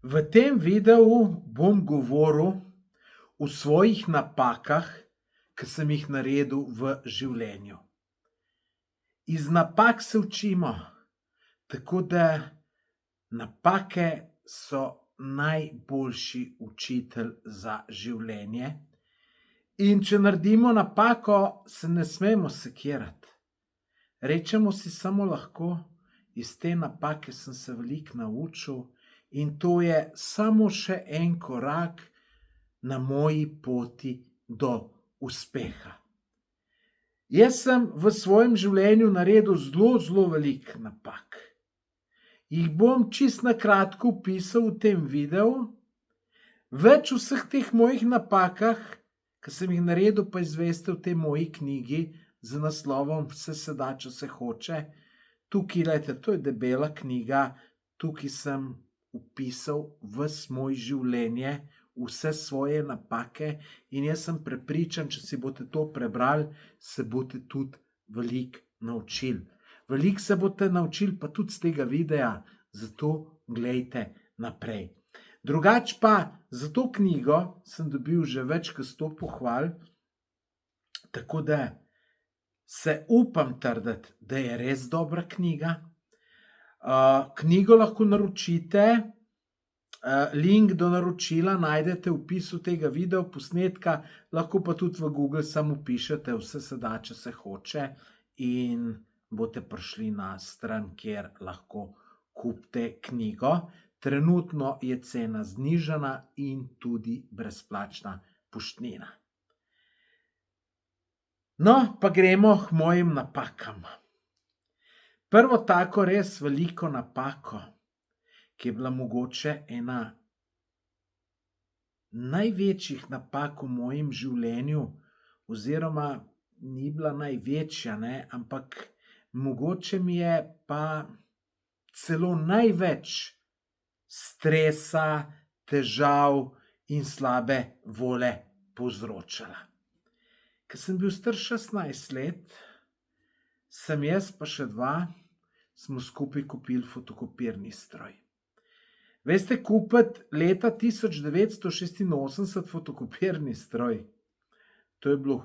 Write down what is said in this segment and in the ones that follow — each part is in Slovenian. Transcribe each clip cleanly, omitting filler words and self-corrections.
V tem videu bom govoril o svojih napakah, ki sem jih naredil v življenju. Iz napak se učimo, tako da napake so najboljši učitelj za življenje. In če naredimo napako, se ne smemo sekirati. Rečemo si samo lahko, iz te napake sem se veliko naučil in to je samo še en korak na moji poti do uspeha. Jaz sem v svojem življenju naredil zelo veliko napak. Jih bom čisto na kratko opisal v tem videu. Več vseh teh mojih napakah, ki sem jih naredil, pa izveste v tej moji knjigi z naslovom Vse se da, če se hoče. Tukaj, glejte, to je debela knjiga, tukaj sem opisal ves moj življenje, vse svoje napake in jaz sem prepričan, če si boste to prebrali, se boste tudi veliko naučili. Veliko se boste naučili pa tudi z tega videa, zato glejte naprej. Drugače pa za to knjigo sem dobil že več kot 100 pohval, tako da se upam trditi, da je res dobra knjiga. Knjigo lahko naročite, link do naročila najdete v opisu tega video posnetka, lahko pa tudi v Google samo vpišete Vse se da, če se hoče in boste prišli na stran, kjer lahko kupite knjigo. Trenutno je cena znižana in tudi brezplačna poštnina. No, pa gremo k mojim napakam. Prvo tako res veliko napako, ki je bila mogoče ena največjih napak v mojem življenju, oziroma ni bila največja, ampak mogoče mi je pa celo največ stresa, težav in slabe volje povzročala. Ko sem bil star 16 let, sem jaz pa še dva, smo skupaj kupili fotokopirni stroj. Veste, kupiti leta 1986 fotokopirni stroj, to je bilo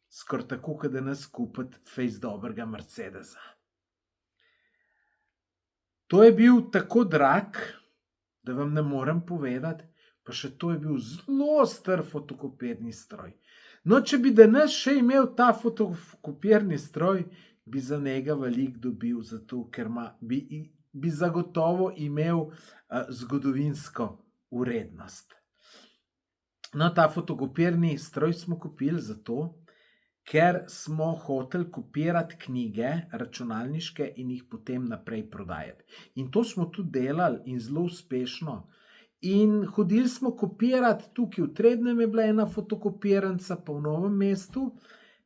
skoraj tako, kot danes kupiti fejst dobrega Mercedesa. To je bil tako drag, da vam ne morem povedati, pa še to je bil zelo star fotokopirni stroj. No, če bi danes še imel ta fotokopirni stroj, bi za njega veliko dobil, zato ker bi zagotovo imel zgodovinsko vrednost. No, ta fotokopirni stroj smo kupili zato, ker smo hoteli kopirati knjige računalniške in jih potem naprej prodajati. In to smo tudi delali in zelo uspešno. In hodili smo kopirati, tukaj v Trebnjem je bila ena fotokopirnica, pa v Novem mestu,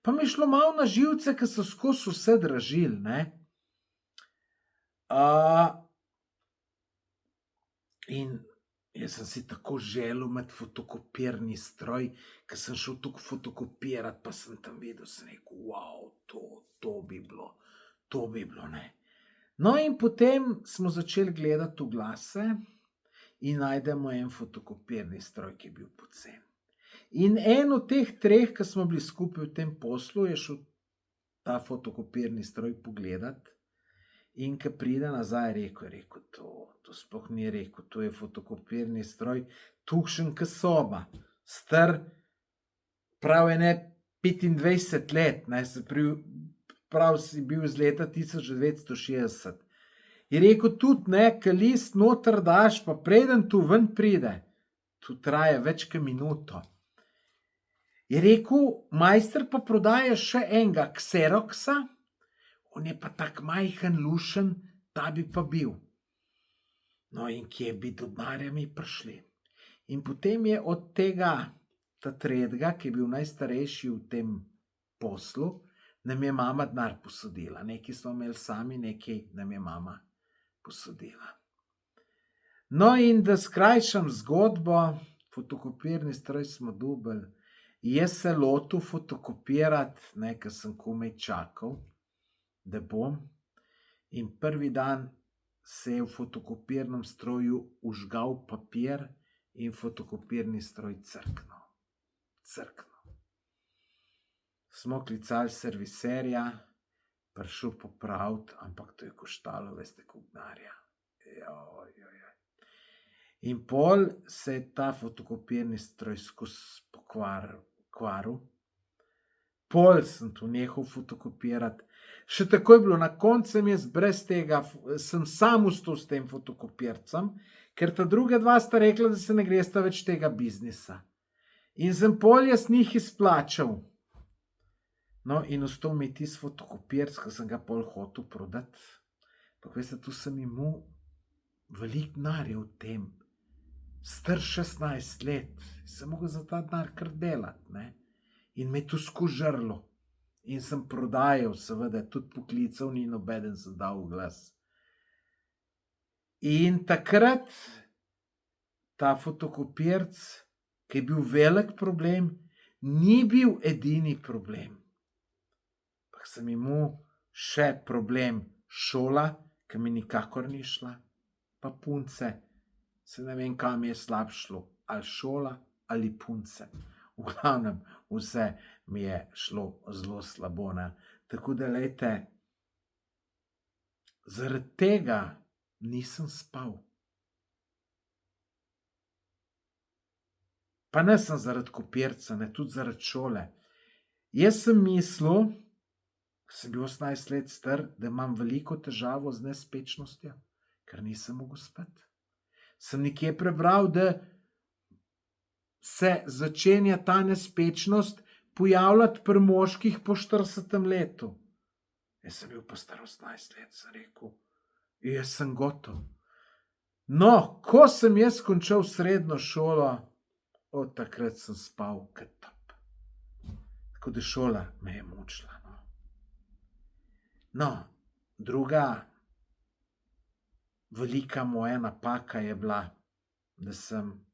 pa mi je šlo malo na živce, ker so skozi vse dražili, In jaz sem si tako želel imeti fotokopirni stroj, ker sem šel tukaj fotokopirati, pa sem tam videl, sem rekel, wow, to bi bilo, No, in potem smo začeli gledati oglase in najdemo en fotokopirni stroj, ki je bil poceni. In en od teh treh, ki smo bili skupaj v tem poslu, je šel ta fotokopirni stroj pogledati in ko pride nazaj, je rekel, to sploh ni rekel, to je fotokopirni stroj, tukšen kot soba, star prav ene 25 let, se prav si bil iz leta 1960. Je rekel tudi, ko list noter daš, pa preden tu ven pride, tu traja več kot minuto. Je rekel, majster pa prodaja še enega Xeroxa, on je pa tak majhen, lušen, ta bi pa bil. No, in kje bi do denarja mi prišli? In potem je od tega, ta tretjega, ki je bil najstarejši v tem poslu, nam je mama denar posodila. Nekaj smo imeli sami, nekaj nam je mama posodila. No, in da skrajšam zgodbo, fotokopirni stroj smo dobili, jaz se lotil fotokopirati, ker sem komaj čakal, da bom, in prvi dan se je v fotokopirnem stroju užgal papir in fotokopirni stroj crknil. Smo klicali serviserja, prišel popraviti, ampak to je koštalo, veste, koliko denarja. In pol se je ta fotokopirni stroj skozi pokvaril. Pol sem tu nehal fotokopirati. Še tako je bilo, na koncu sem jaz brez tega, sem sam ustal s tem fotokopircem, ker ta druga dva sta rekla, da se ne gresta več tega biznisa. In sem pol jaz njih izplačal. No, in ostal mi tisti fotokopirc, ki sem ga pol hotel prodati. Pa veste, tu sem imel veliko denarja v tem. Star 16 let, sem mogel za ta denar kar delati, ne. In me je to skužrlo. In sem prodajal, seveda, tudi poklical, ni nobeden se dal v glas. In takrat ta fotokopirc, ki je bil velik problem, ni bil edini problem. Pa sem imel še problem šola, ki mi nikakor ni šla, pa punce. Se ne vem, kam je slab šlo, ali šola ali punce. V glavnem, vse mi je šlo zelo slabo, ne. Tako da, lejte, zaradi tega nisem spal. Pa ne sem zaradi kopirca, ne, tudi zaradi šole. Jaz sem mislil, ko sem bil 18 let star, da imam veliko težavo z nespečnostjo, ker nisem mogel spati. Sem nekje prebral, da se začenja ta nespečnost pojavljati pri moških po 40. letu. Jaz sem bil pa star 18 let, sem rekel, jaz sem gotov. No, ko sem jaz končal srednjo šolo, od takrat sem spal kot top. Tako da šola me je mučila. No, druga velika moja napaka je bila, da sem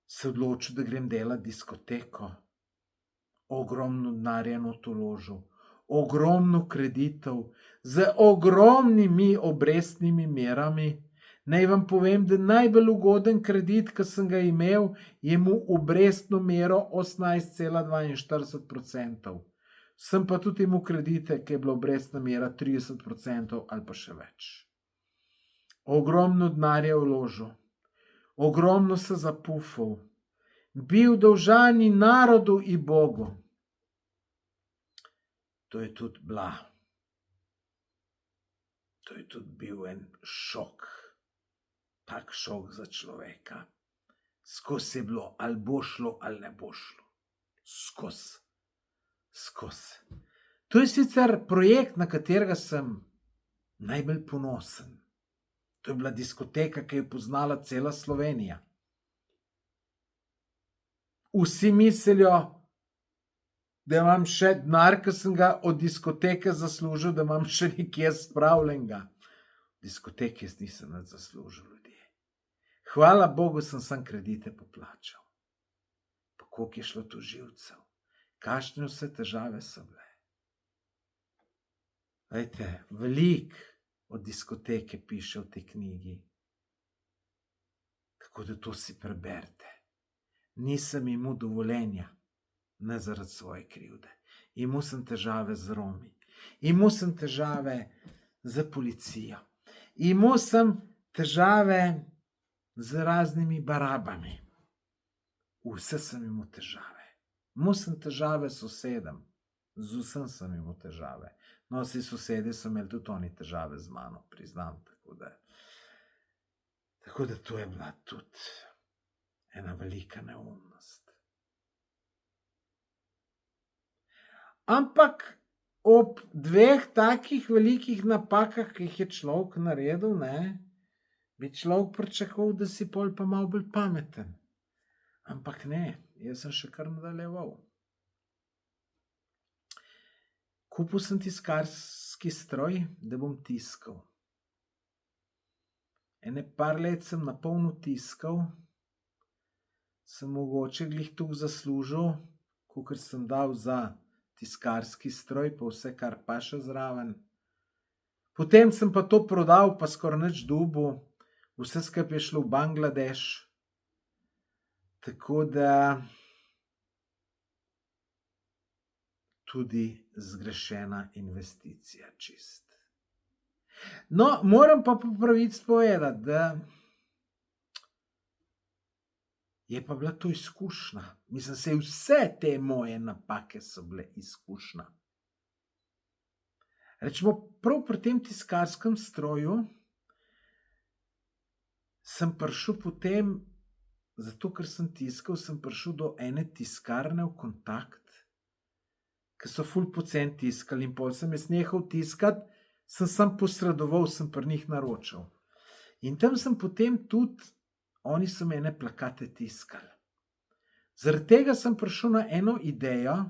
se odločil, da grem delati diskoteko. Ogromno denarja not vložil, ogromno kreditov, z ogromnimi obrestnimi merami. Naj vam povem, da najbolj ugoden kredit, ki sem ga imel, je imel obrestno mero 18,42%. Sem pa tudi imel kredite, ki je bila obrestna mera 30% ali pa še več. Ogromno denarja vložil, ogromno se zapufal, bil dolžan in narodu in Bogu. To je tudi bil en šok, tak šok za človeka. Skozi je bilo, ali bo šlo, ali ne bo šlo. Skozi. To je sicer projekt, na katerega sem najbolj ponosen. To je bila diskoteka, ki je poznala cela Slovenija. Vsi mislijo, da imam še denar, ki sem ga od diskoteke zaslužil, da imam še nekje spravljenega. Diskoteke jaz nisem nič zaslužil, ljudje. Hvala Bogu, sem samo kredite poplačal. Pa koliko je šlo tožilcev, kakšne vse težave so bile. Glejte, veliko od diskoteke piše v tej knjigi. Tako da to si preberite. Nisem imel dovoljenja, ne zaradi svoje krivde. Imel sem težave z Romi. Imel sem težave z policijo. Imel sem težave z raznimi barabami. Vse sem imel težave. Imel sem težave s sosedem. Z vsem sem imel težave. No, vsi sosedi so imeli tudi oni težave z mano, priznam. Tako da to je bila tudi ena velika neumnost. Ampak ob dveh takih velikih napakah, ki jih je človek naredil, bi človek pričakoval, da si pol pa malo bolj pameten. Ampak ne, jaz sem še kar nadaljeval. Kupil sem tiskarski stroj, da bom tiskal. Ene par let sem na polno tiskal, sem mogoče glih toliko zaslužil, kakor sem dal za tiskarski stroj, pa vse, kar pa še zraven. Potem sem pa to prodal, pa skoraj nič dobil. Vse skupaj je šlo v Bangladeš. Tako da tudi zgrešena investicija čist. No, moram pa po pravici povedati, da je pa bila to izkušnja. Mislim, vse te moje napake so bile izkušnja. Rečemo, prav pri tem tiskarskem stroju sem prišel potem, zato ker sem tiskal, sem prišel do ene tiskarne v kontakt, ki so ful poceni tiskali in potem sem jaz nehal tiskati, sem posredoval, sem pri njih naročal. In tam sem potem tudi, oni so me ene plakate tiskali. Zaradi tega sem prišel na eno idejo,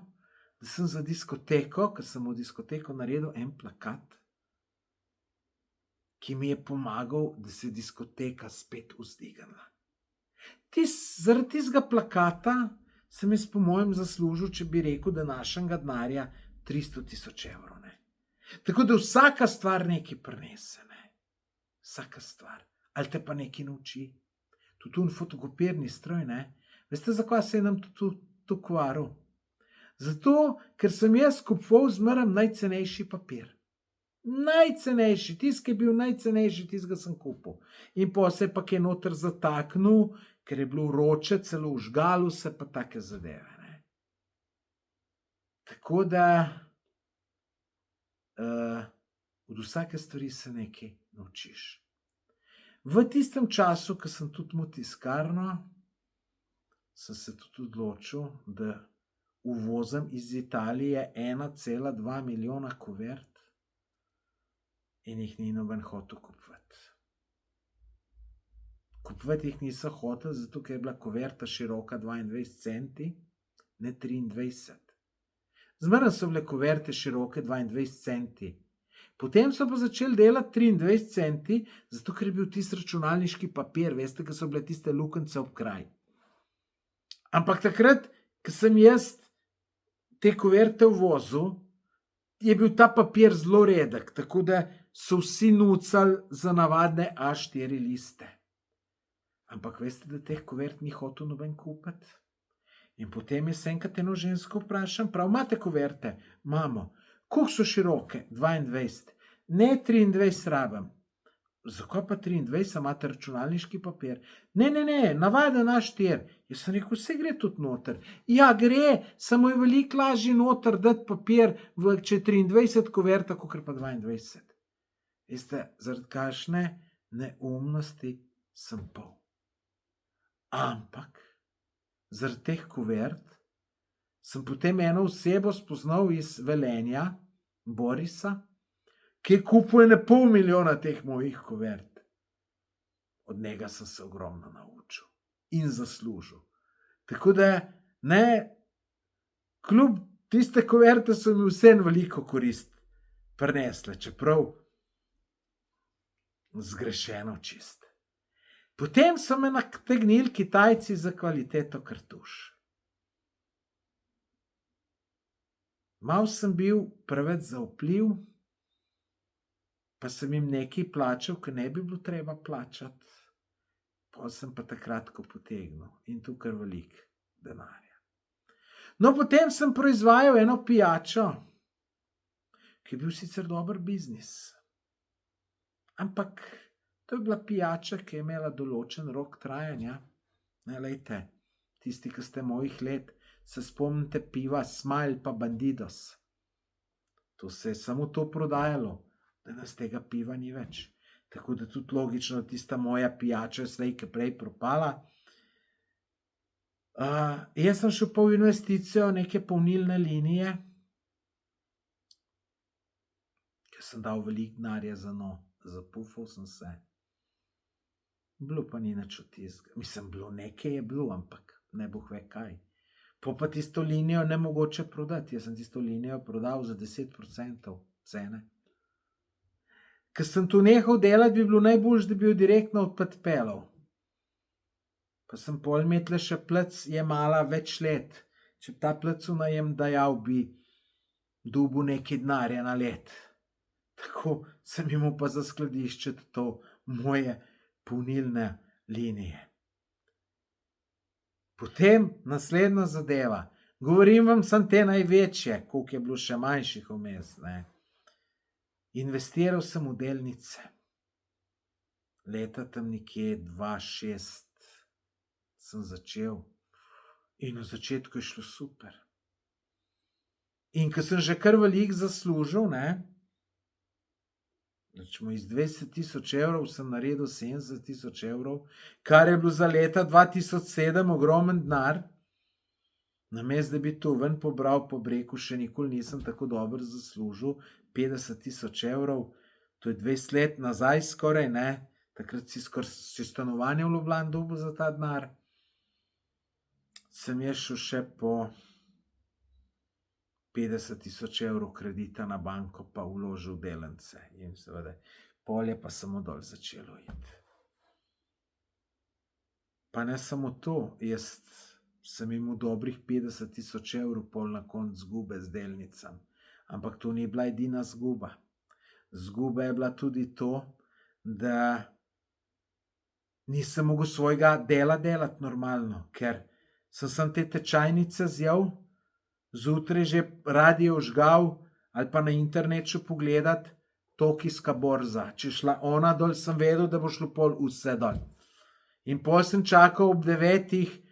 da sem za diskoteko, ker sem v diskoteko naredil en plakat, ki mi je pomagal, da se diskoteka spet vzdignila. Zaradi tistega plakata sem jaz po mojem zaslužil, če bi rekel, da našega denarja 300.000 evrov. Ne. Tako da vsaka stvar nekaj prinese. Ne. Vsaka stvar. Ali te pa nekaj nauči. Tudi fotokopirni stroj, ne. Veste, zakaj se je nam to kvaril? Zato, ker sem jaz kupoval zmeraj najcenejši papir. Najcenejši, tisti, ki je bil najcenejši, tistega sem kupil. In potem se je pa kaj noter zataknil, ker je bilo vroče, celo vžgalo se pa take zadeve. Ne. Tako da od vsake stvari se nekaj naučiš. V tistem času, ko sem tudi imel tiskarno, sem se tudi odločil, da uvozim iz Italije 1,2 milijona kuvert in jih ni noben hotel kupovati. Kupovati jih niso hoteli, zato ker je bila kuverta široka 22 centi, ne 23. Zmeraj so bile kuverte široke 22 centi. Potem so pa začeli delati 23 centi, zato ker je bil tisti računalniški papir, veste, ker so bile tiste luknjice ob kraj. Ampak takrat, ko sem jaz te kuverte uvozil, je bil ta papir zelo redek, tako da so vsi nucali za navadne A4 liste. Ampak veste, da teh kuvert ni hotel noben kupiti? In potem je enkrat eno žensko vprašam, prav, imate kuverte? Imamo. Koliko so široke? 22. Ne 23 rabim. Zakaj pa 23, imate računalniški papir? Ne, navaden A4. Jaz sem rekel, vse gre tudi noter. Ja, gre, samo je veliko lažje noter dati papir, če 23 kuverta, kakor pa 22. Veste, zaradi kakšne neumnosti sem pol. Ampak zaradi teh kuvert sem potem eno osebo spoznal iz Velenja, Borisa, ki kupuje 500.000 teh mojih kuvert. Od njega sem se ogromno naučil in zaslužil. Tako da, ne, kljub tiste kuverte so mi vseeno veliko korist prinesle, čeprav zgrešeno čist. Potem so me nategnili Kitajci za kvaliteto kartuš. Mal sem bil preveč zaupljiv, pa sem jim nekaj plačal, ker ne bi bilo treba plačati. Potem sem pa takrat potegnil in tu kar veliko denarja. No, potem sem proizvajal eno pijačo, ki je bil sicer dober biznis. Ampak to je bila pijača, ki je imela določen rok trajanja. Ne, lejte, tisti, ki ste mojih let, se spomnite piva Smile pa Bandidos. To se je samo to prodajalo, danes tega piva ni več. Tako da tudi logično, tista moja pijača je slej kaj prej propala. Jaz sem šel pa v investicijo neke polnilne linije, ker sem dal veliko denarja za njo, zapufal sem se. Bilo pa ni nič od tistega. Mislim, bilo nekaj je bilo, ampak ne boh ve kaj. Pa tisto linijo nemogoče prodati. Jaz sem tisto linijo prodal za 10% cene. Ker sem tu nehal delati, bi bilo najboljše, da bi jo direktno odpeljal. Pa sem pol metle še plec jemala več let. Če bi ta plec v najem dajal, bi dobil nekaj denarja na let. Tako sem jim pa zaskladiščiti to moje polnilne linije. Potem naslednja zadeva. Govorim vam sem te največje, koliko je bilo še manjših vmes, ne. Investiral sem v delnice. Leta tam nekje 2006 sem začel in na začetku je šlo super. In ko sem že kar veliko zaslužil, ne, recimo iz 20 000 evrov sem naredil 70 000 evrov, kar je bilo za leta 2007 ogromen denar, namesto da bi to ven pobral, po breku še nikoli nisem tako dobro zaslužil, 50 000 evrov, to je 20 let nazaj skoraj, ne, takrat si skoraj stanovanje v Ljubljani dobil za ta denar. Sem jaz šel še po 50 000 evrov kredita na banko pa vložil v delnice in seveda pol je pa samo dol začelo iti. Pa ne samo to, jaz sem imel dobrih 50 000 evrov pol na koncu izgube z delnicami, ampak to ni bila edina izguba. Izguba je bila tudi to, da nisem mogel svojega dela delati normalno, ker sem te tečajnice zjel, zjutraj že radio žgal ali pa na internetu pogledati tokijska borza. Če šla ona dol, sem vedel, da bo šlo pol vse dol. In pol sem čakal ob 9,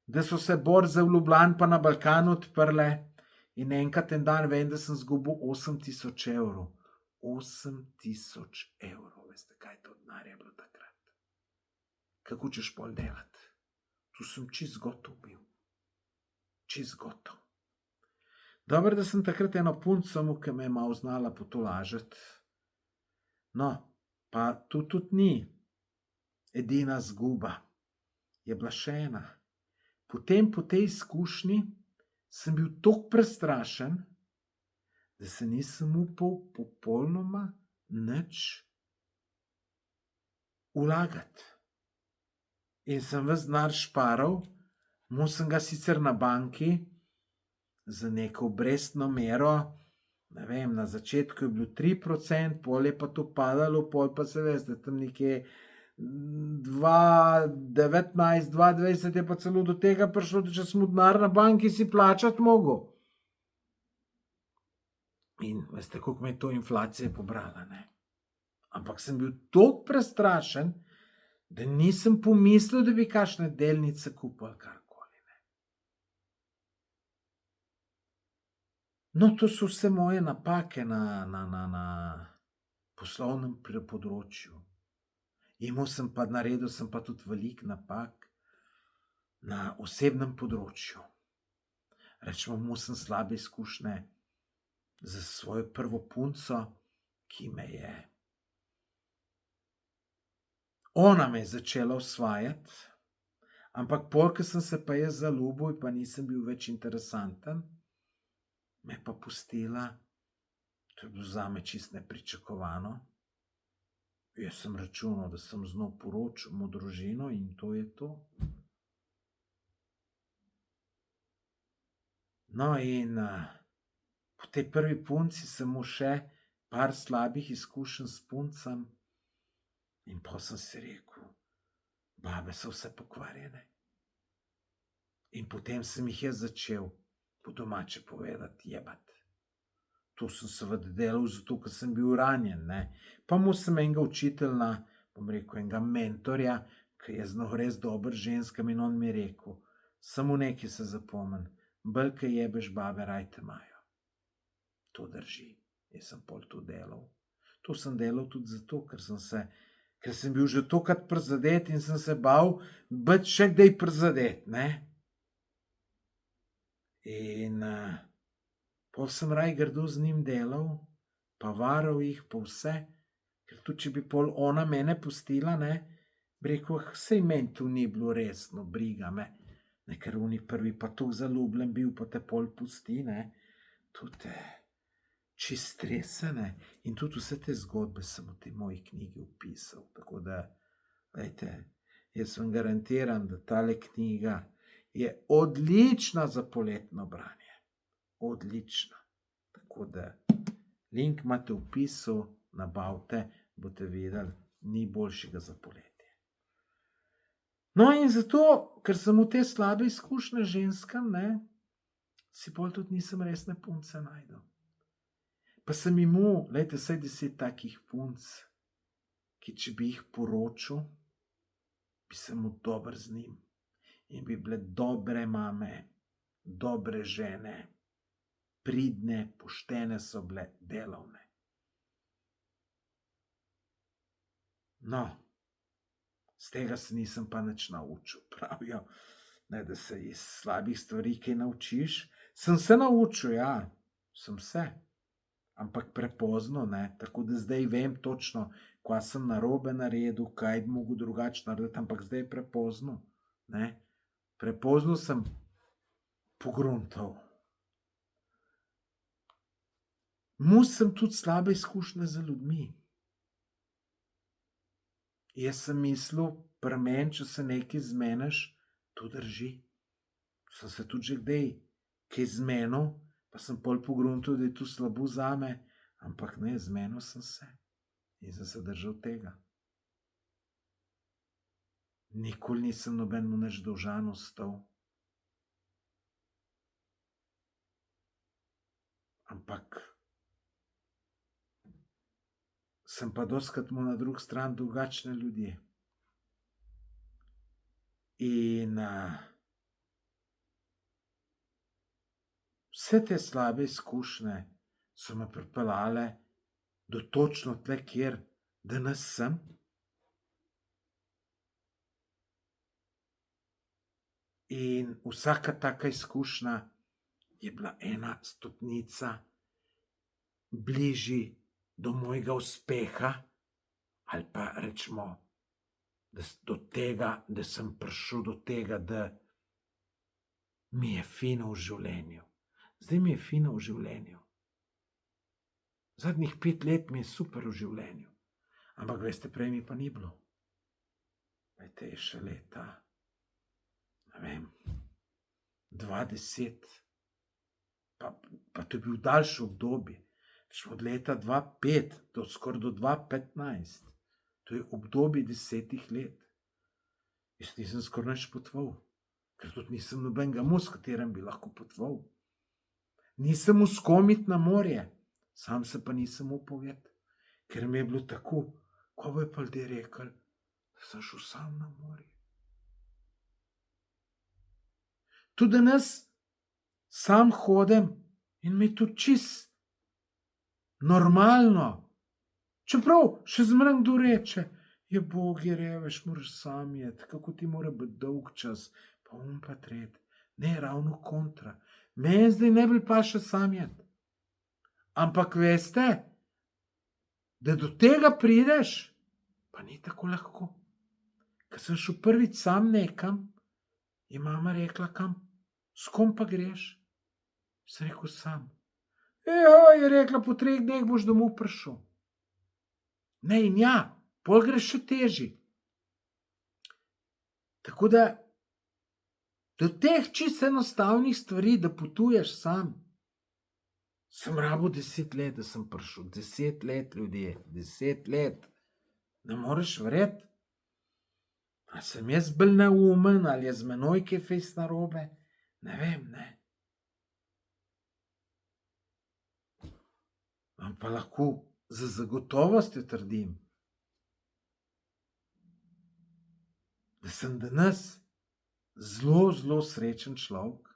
da so se borze v Ljubljani pa na Balkanu odprle in enkrat en dan vem, da sem zgubil 8 000 evrov. 8 000 evrov, veste, kaj to denar je bilo takrat. Kako češ pol delati? Tu sem čist gotov bil. Čist gotov. Dobro, da sem takrat eno punco, ki me je malo znala potolažiti. No, pa tu tudi ni edina izguba. Je bila še ena. Potem po tej izkušnji sem bil toliko prestrašen, da se nisem upal popolnoma nič vlagati. In sem ves denar šparal, imel sem ga sicer na banki za neko obrestno mero, ne vem, na začetku je bilo 3%, pol je pa to padalo, pol pa se veste, tam nekje 2019, 2020 je pa celo do tega prišlo, da če smo denar na banki si plačati mogel. In veste, koliko me je to inflacija pobrala, ne? Ampak sem bil toliko prestrašen, da nisem pomislil, da bi kakšne delnice kupil ali karkoli, ne. No, to so vse moje napake na poslovnem področju. Naredil sem pa tudi veliko napak na osebnem področju. Rečemo, imel sem slabe izkušnje za svojo prvo punco, ki me je ona me je začela osvajati, ampak pol, ko sem se pa jaz zaljubil, pa nisem bil več interesanten, me pa pustila, to je bilo zame čisto nepričakovano. Jaz sem računal, da sem z njo poročil, imel družino in to je to. No, in po tej prvi punci sem imel še par slabih izkušenj s puncami in pa sem si rekel, babe so vse pokvarjene. In potem sem jih jaz začel, po domače povedati, jebati. To sem seveda delal zato, ker sem bil ranjen, ne. Pa imel sem enega učitelja, bom rekel, enega mentorja, ki je znal res dobro ženskam in on mi je rekel, samo nekaj se zapomni, bolj ke jebeš babe, raj te imajo. To drži. Jaz sem pol to delal. To sem delal tudi zato, ker sem bil že tokrat prizadet in sem se bal biti še kdaj prizadet, ne. In pol sem raje grdo z njim delal, pa varal jih, pa vse, ker tudi če bi pol ona mene pustila, ne, bi rekel, saj meni to ni bilo resno, briga me, ne, ker oni prvi pa toliko zaljubljen bil, pa te pol pusti, ne, to te čist strese, ne, in tudi vse te zgodbe sem v tej moji knjigi opisal, tako da, glejte, jaz vam garantiram, da tale knjiga je odlična za poletno branje. Odlična. Tako da, Link imate v opisu, nabavite, boste videli, ni boljšega za poletje. No in zato, ker sem v te slabe izkušnje ženskam, si pol tudi nisem resne punce najdel. Pa sem imel, lejte, vsaj 10 takih punc, ki če bi jih poročil, bi se mu dober z njim in bi bile dobre mame, dobre žene, pridne, poštene so bile, delovne. No, z tega se nisem pa nič naučil. Pravijo, da se iz slabih stvari kaj naučiš. Sem se naučil, ja, sem se. Ampak prepozno, tako da zdaj vem točno, kaj sem narobe naredil, kaj bi mogel drugače narediti, ampak zdaj je prepozno. Prepozno sem pogruntal. Sem tudi slabe izkušnje z ljudmi. Jaz sem mislil, pri meni, če se nekaj zmeniš, to drži. Sem se tudi že kdaj kaj zmenil, pa sem pol pogruntal, da je to slabo zame, ampak ne, zmenil sem se in sem se držal tega. Nikoli nisem nobenemu nič dolžan ostal. Ampak sem pa dostikrat imel na drugi strani drugačne ljudje. In vse te slabe izkušnje so me pripeljale do točno tle, kjer danes sem. In vsaka taka izkušnja je bila ena stopnica bližje do mojega uspeha, ali pa rečemo, do tega, da sem prišel do tega, da mi je fino v življenju. Zdaj mi je fino v življenju. Zadnjih 5 let mi je super v življenju. Ampak veste, prej mi pa ni bilo. Veste, je še leta, 2010, pa to je bil daljši obdobje. Od leta 2005 do skoraj do 2015. To je obdobje 10 let. Jaz nisem skoraj nič potoval, ker tudi nisem nobenega imel, s katerim bi lahko potoval. Nisem v skomit na morje, sam se pa nisem upovedal, ker mi je bilo tako, ko bi pa ljudje rekli, da sem šel sam na morje. Tudi danes sam hodim in mi je to čist normalno. Čeprav še zmeraj kdo reče, je Bogi reveš, moraš sam jet, kako ti mora biti dolg čas, pa pa tret. Ne, ravno kontra. Meni zdaj ne bi paše sam jet. Ampak veste, da do tega prideš, pa ni tako lahko. Ko sem šel prvič sam nekam, je mama rekla, kam, s kom pa greš? Sem rekel, sam. Je rekla, po 3 dneh boš domov prišel. Ne, in ja, pol greš še težji. Tako da, do teh čisto enostavnih stvari, da potuješ sam, sem rabil 10 let, da sem prišel. 10 let, ljudje, 10 let. Ne moreš verjeti. Ali sem jaz bolj neumen, ali je z menoj kaj fejst narobe? Ne vem, ne. Vam pa lahko z zagotovostjo trdim, da sem danes zelo, zelo srečen človek.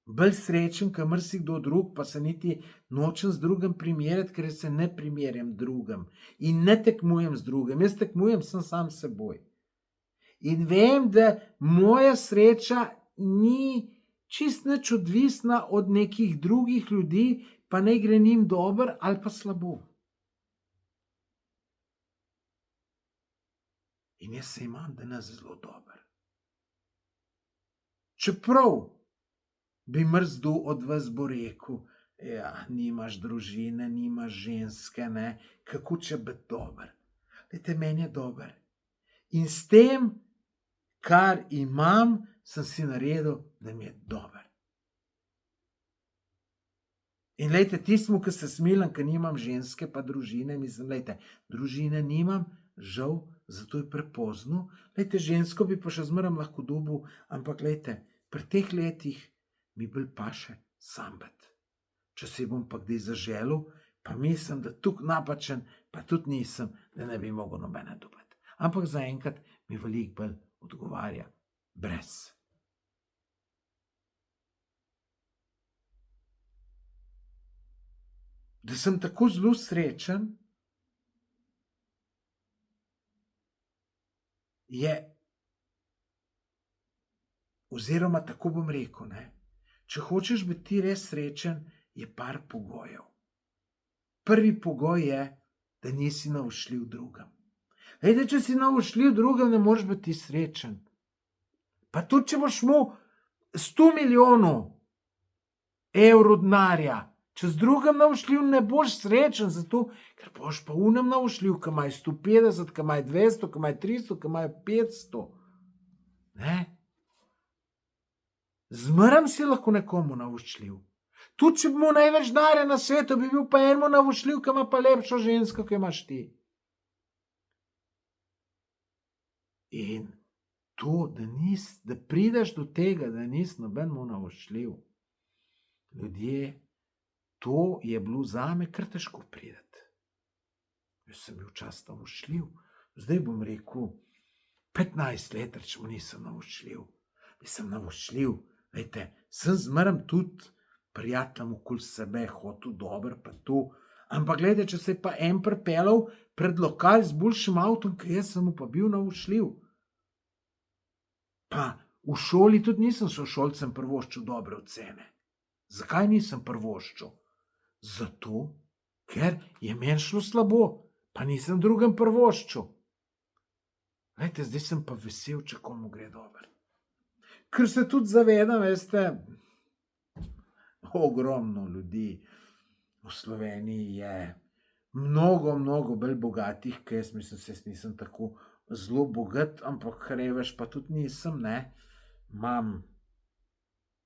Bolj srečen, kot marsikdo drug, pa se niti nočem z drugim primerjati, ker se ne primerjam drugim in ne tekmujem z drugim. Jaz tekmujem sam s seboj. In vem, da moja sreča ni čist nič odvisna od nekih drugih ljudi, pa naj gre njim dobro ali pa slabo. In jaz se imam danes zelo dober. Čeprav bi mrzdo od vas bo rekel, ja, nimaš družine, nimaš ženske, ne, kako če biti dober. Glejte, meni je dober. In s tem, kar imam, sem si naredil, da mi je dober. In lejte, tismu, ki se smilim, ki nimam ženske, pa družine, mislim, lejte, družine nimam, žal, zato je prepozno. Lejte, žensko bi pa še zmeraj lahko dobil, ampak lejte, pri teh letih mi bolj paše sam biti. Če si bom pa kdaj zaželel, pa mislim, da tukaj napačen, pa tudi nisem, da ne bi mogel nobene dobiti. Ampak zaenkrat mi veliko bolj odgovarja brez. Da sem tako zelo srečen, je, oziroma tako bom rekel, ne, če hočeš biti ti res srečen, je par pogojev. Prvi pogoj je, da nisi navošljiv drugem. Ejde, če si navošljiv drugem, ne moreš biti srečen. Pa tudi, če boš imel 100 milijonov evrov denarja, če z drugim navošljiv, ne boš srečen, zato, ker boš pa unem navošljiv, ki ima 150, ki ima 200, ki ima 300, ki ima 500. Ne? Zmeraj si lahko nekomu navošljiv. Tudi, če bi imel največ denarja na svetu, bi bil pa enemu navošljiv, ki ima pa lepšo žensko, ki imaš ti. In to, da prideš do tega, da nisi nobenemu navošljiv, ljudje, to je bilo zame kar težko priti. Jaz sem bil včasih navošljiv. Zdaj bom rekel, 15 let, rečemo, nisem navošljiv. Nisem navošljiv. Lejte, sem zmeraj tudi prijateljem okoli sebe hotel dobro, pa to. Ampak gledajte, če se je pa en pripeljal pred lokal z boljšim avtom, ker jaz sem mu pa bil navošljiv. Pa v šoli tudi nisem sošolcem privoščil dobre ocene. Zakaj nisem privoščil? Zato, ker je meni šlo slabo, pa nisem drugem privoščil. Glejte, zdaj sem pa vesel, če komu gre dobro. Ker se tudi zavedam, veste, ogromno ljudi v Sloveniji je mnogo, mnogo bolj bogatih, ker jaz mislim, jaz nisem tako zelo bogat, ampak revež pa tudi nisem, ne.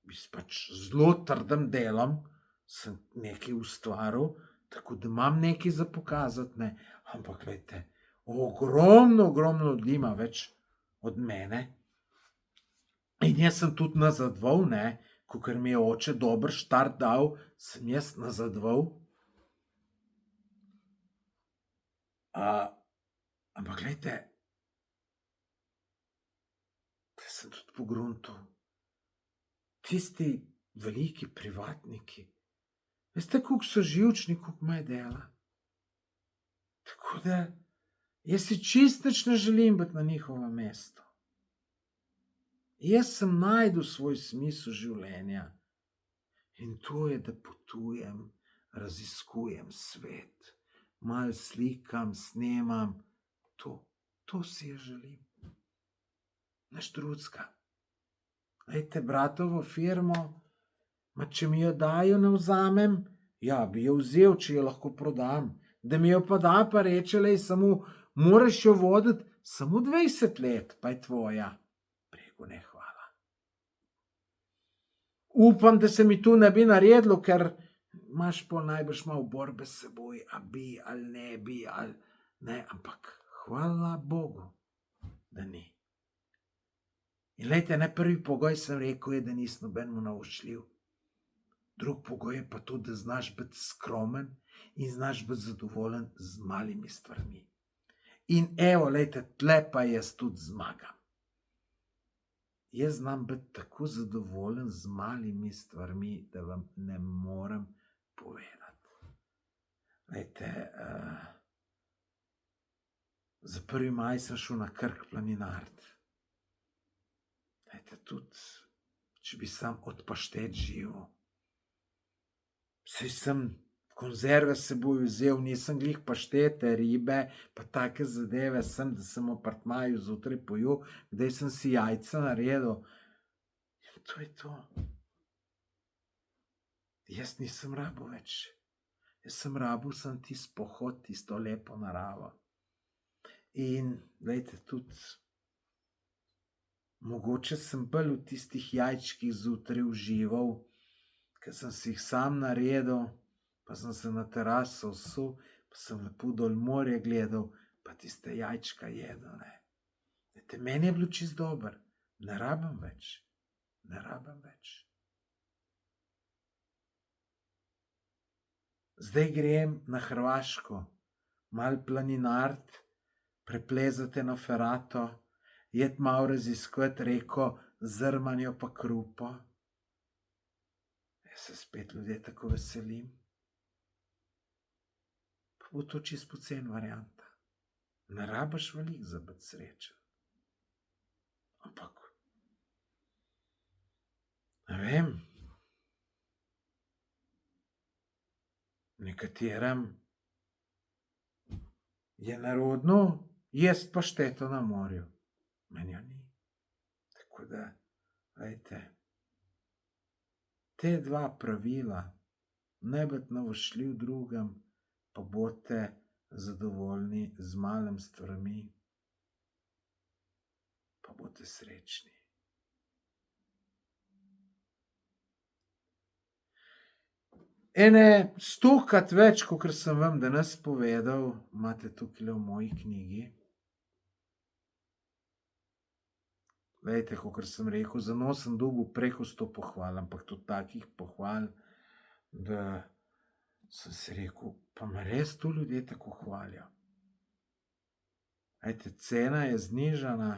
Jaz pač zelo trdim delom, sem nekaj ustvaril, tako da imam nekaj za pokazati, ne. Ampak glejte, ogromno ljudi ima več od mene. In jaz sem tudi nazadoval, ne, kakor mi je oče dober štart dal, sem jaz nazadoval. Ampak glejte, sem tudi pogruntal. Tisti veliki privatniki, veste, koliko so živčni, koliko imajo dela. Tako da, jaz si čisto nič ne želim biti na njihovem mestu. Jaz sem našel svoj smisel življenja in to je, da potujem, raziskujem svet, malo slikam, snemam, to si jaz želim. Nič drugega. Glejte, bratovo firmo, če mi jo dajo, ne vzamem, ja, bi jo vzel, če jo lahko prodam. Da mi jo pa da, pa reče, lej, samo moraš jo voditi samo 20 let, pa je tvoja. Preko ne, hvala. Upam, da se mi tu ne bi naredilo, ker imaš pol najbrž malo borbe s seboj, a bi, ali ne bi, ali ne, ampak hvala Bogu, da ni. In lejte, ne, prvi pogoj sem rekel je, da nisi nobenemu navošljiv. Drugi pogoj je pa to, da znaš biti skromen in znaš biti zadovoljen z malimi stvarmi. In evo, lejte, tle pa jaz tudi zmagam. Jaz znam biti tako zadovoljen z malimi stvarmi, da vam ne morem povedati. Lejte, za 1. maj sem šel na Krk planinart. Lejte, tudi, če bi sam od paštet živel. Saj sem konzerve s seboj vzel, nisem glih paštete, ribe, pa take zadeve sem, da sem v apartmaju zjutraj pojel, kdaj sem si jajca naredil. In to je to. Jaz nisem rabil več. Jaz sem rabil sem tisti pohod, tisto lepo naravo. In, glejte, tudi mogoče sem bolj v tistih jajčkih zjutraj užival, ker sem si jih sam naredil, pa sem se na teraso usul, pa sem lepo dol morje gledal, pa tiste jajčka jedel, ne. Veste, meni je bilo čisto dobro, ne rabim več, ne rabim več. Zdaj grem na Hrvaško, malo planinart, preplezati eno ferato, iti malo raziskovati reko Zrmanjo pa Krupo. Jaz se spet ljudje tako veselim. Pa bo to čisto poceni varianta. Ne rabiš veliko za biti srečen. Ampak, ne vem, nekaterim je nerodno jesti pašteto na morju. Meni jo ni. Tako da, glejte, te dva pravila, ne biti nevoščljiv drugim, pa bodite zadovoljni z malimi stvarmi, pa bodite srečni. Ene 100-krat več, kakor sem vam danes povedal, imate tukajle v moji knjigi. Glejte, kakor sem rekel, za njo sem dobil preko 100 pohval, ampak tudi takih pohval, da sem si rekel, pa me res tu ljudje tako hvalijo. Glejte, cena je znižana,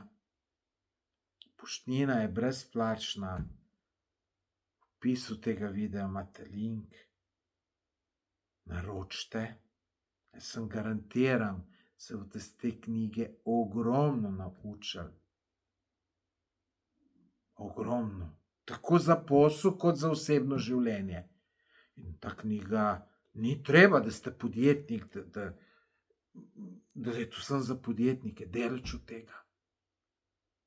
poštnina je brezplačna, v opisu tega videa imate link, naročite, jaz sem garantiram, se boste iz te knjige ogromno naučili. Ogromno. Tako za posel, kot za osebno življenje. In ta knjiga, ni treba, da ste podjetnik, da je to samo za podjetnike, daleč od tega.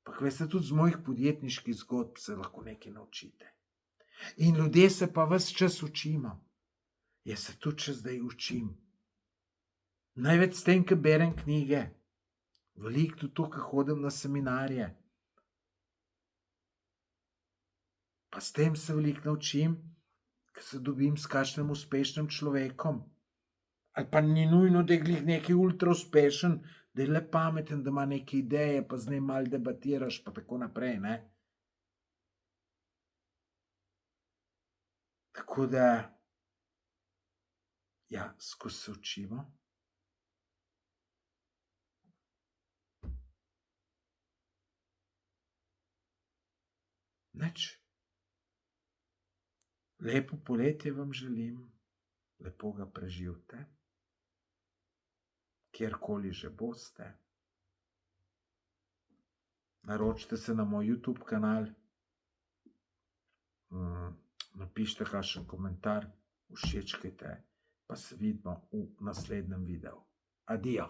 Pa veste, tudi z mojih podjetniških zgodb se lahko nekaj naučite. In ljudje se pa ves čas učimo. Jaz se tudi še zdaj učim. Največ s tem, ko berem knjige. Veliko tudi to, ko hodim na seminarje. Pa s tem se veliko naučim, ko se dobim s kakšnim uspešnim človekom. Ali pa ni nujno, da je glih neki ultra uspešen, da je le pameten, da ima neke ideje, pa z njim malo debatiraš, pa tako naprej, ne. Tako da, ja, skozi se učimo. Nič. Lepo poletje vam želim, lepo ga preživite, kjerkoli že boste. Naročite se na moj YouTube kanal, napišite kakšen komentar, všečkajte, pa se vidimo v naslednjem videu. Adijo.